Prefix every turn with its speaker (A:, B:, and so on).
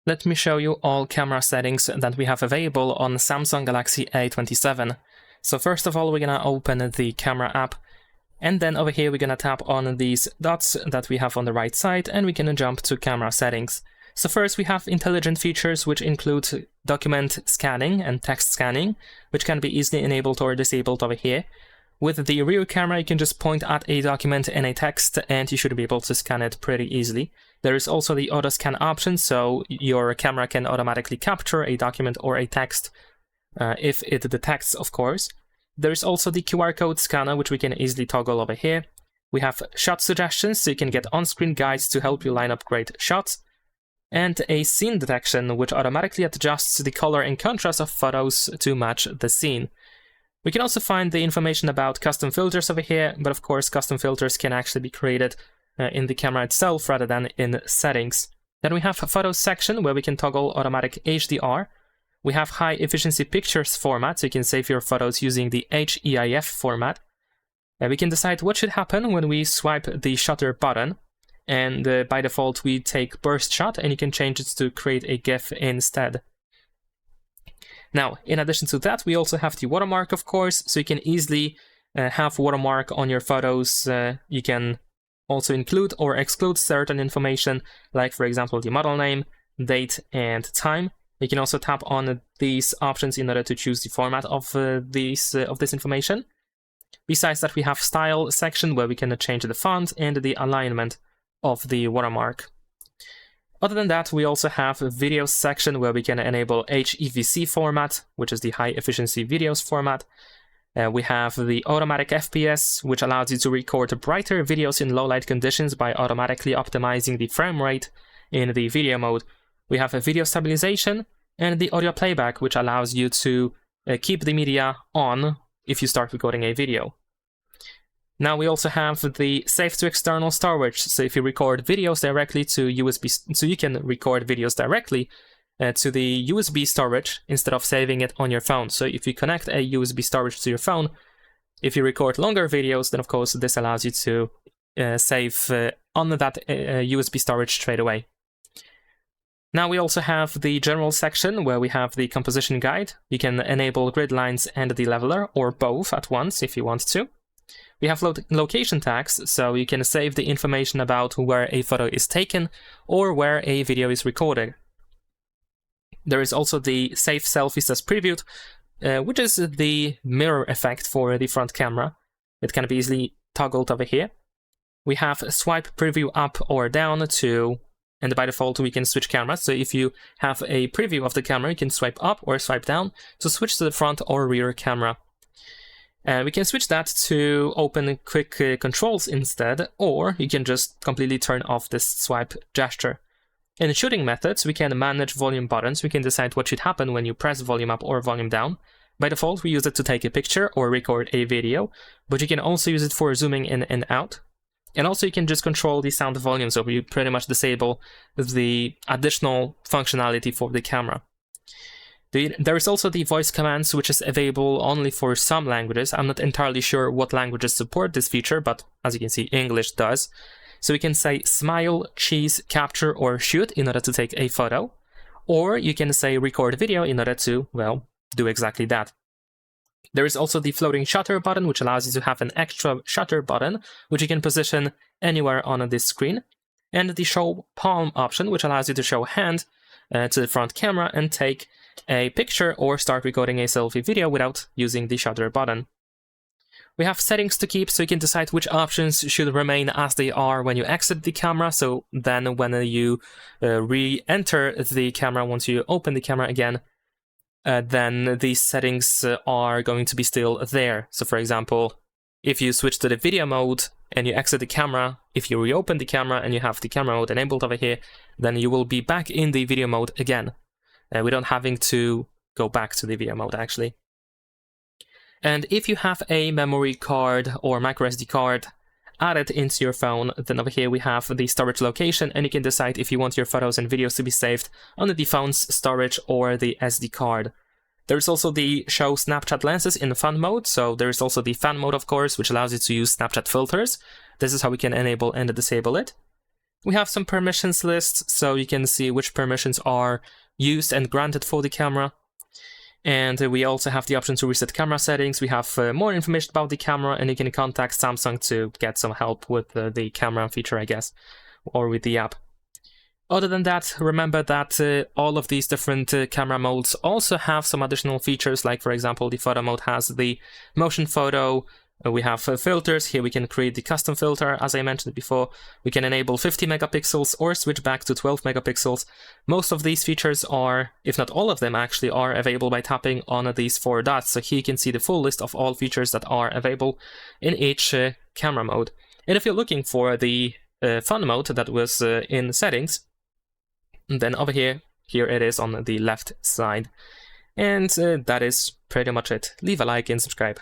A: Let me show you all camera settings that we have available on Samsung Galaxy A27. So first of all, we're gonna open the camera app, and then over here we're gonna tap on these dots that we have on the right side, and we can jump to camera settings. So first we have intelligent features, which include document scanning and text scanning, which can be easily enabled or disabled over here. With the rear camera, you can just point at a document and a text, and you should be able to scan it pretty easily. There is also the auto scan option, so your camera can automatically capture a document or a text if it detects, of course. There is also the QR code scanner, which we can easily toggle over here. We have shot suggestions, so you can get on-screen guides to help you line up great shots. And a scene detection, which automatically adjusts the color and contrast of photos to match the scene. We can also find the information about custom filters over here, but of course custom filters can actually be created in the camera itself rather than in settings. Then we have a photos section where we can toggle automatic HDR. We have high efficiency pictures format, so you can save your photos using the HEIF format. We can decide what should happen when we swipe the shutter button, and by default we take burst shot, and you can change it to create a GIF instead. Now, in addition to that, we also have the watermark, of course, so you can easily have watermark on your photos. You can also include or exclude certain information, like, for example, the model name, date, and time. You can also tap on these options in order to choose the format of this information. Besides that, we have style section where we can change the font and the alignment of the watermark. Other than that, we also have a videos section where we can enable HEVC format, which is the high efficiency videos format. We have the automatic FPS, which allows you to record brighter videos in low light conditions by automatically optimizing the frame rate in the video mode. We have a video stabilization and the audio playback, which allows you to keep the media on if you start recording a video. Now we also have the save to external storage, so if you record videos directly to USB, so you can record videos directly to the USB storage instead of saving it on your phone. So if you connect a USB storage to your phone, if you record longer videos, then of course this allows you to save on that USB storage straight away. Now we also have the general section where we have the composition guide. You can enable grid lines and the leveler, or both at once if you want to. We have location tags, so you can save the information about where a photo is taken or where a video is recorded. There is also the Save Selfies as Previewed, which is the mirror effect for the front camera. It can be easily toggled over here. We have Swipe Preview up or down to, and by default we can switch cameras, so if you have a preview of the camera, you can swipe up or swipe down to switch to the front or rear camera. We can switch that to open quick controls instead, or you can just completely turn off this swipe gesture. In shooting methods, we can manage volume buttons. We can decide what should happen when you press volume up or volume down. By default, we use it to take a picture or record a video, but you can also use it for zooming in and out. And also you can just control the sound volume, so you pretty much disable the additional functionality for the camera. There is also the voice commands, which is available only for some languages. I'm not entirely sure what languages support this feature, but as you can see, English does. So we can say smile, cheese, capture, or shoot in order to take a photo. Or you can say record video in order to, well, do exactly that. There is also the floating shutter button, which allows you to have an extra shutter button, which you can position anywhere on this screen. And the show palm option, which allows you to show hand to the front camera and take a picture or start recording a selfie video without using the shutter button. We have settings to keep, so you can decide which options should remain as they are when you exit the camera, so then when you re-enter the camera, once you open the camera again, then these settings are going to be still there. So for example, if you switch to the video mode and you exit the camera, if you reopen the camera and you have the camera mode enabled over here, then you will be back in the video mode again. Without having to go back to the video mode, actually. And if you have a memory card or microSD card added into your phone, then over here we have the storage location, and you can decide if you want your photos and videos to be saved on the phone's storage or the SD card. There's also the show Snapchat lenses in fan mode, so there's also the fan mode, of course, which allows you to use Snapchat filters. This is how we can enable and disable it. We have some permissions lists, so you can see which permissions are used and granted for the camera. And we also have the option to reset camera settings. We have more information about the camera, and you can contact Samsung to get some help with the camera feature, I guess, or with the app. Other than that, remember that all of these different camera modes also have some additional features, like for example, the photo mode has the motion photo. We have filters. Here we can create the custom filter, as I mentioned before. We can enable 50 megapixels or switch back to 12 megapixels. Most of these features are, if not all of them actually, are available by tapping on these 4 dots. So here you can see the full list of all features that are available in each camera mode. And if you're looking for the fun mode that was in settings, then over here it is on the left side. And that is pretty much it. Leave a like and subscribe.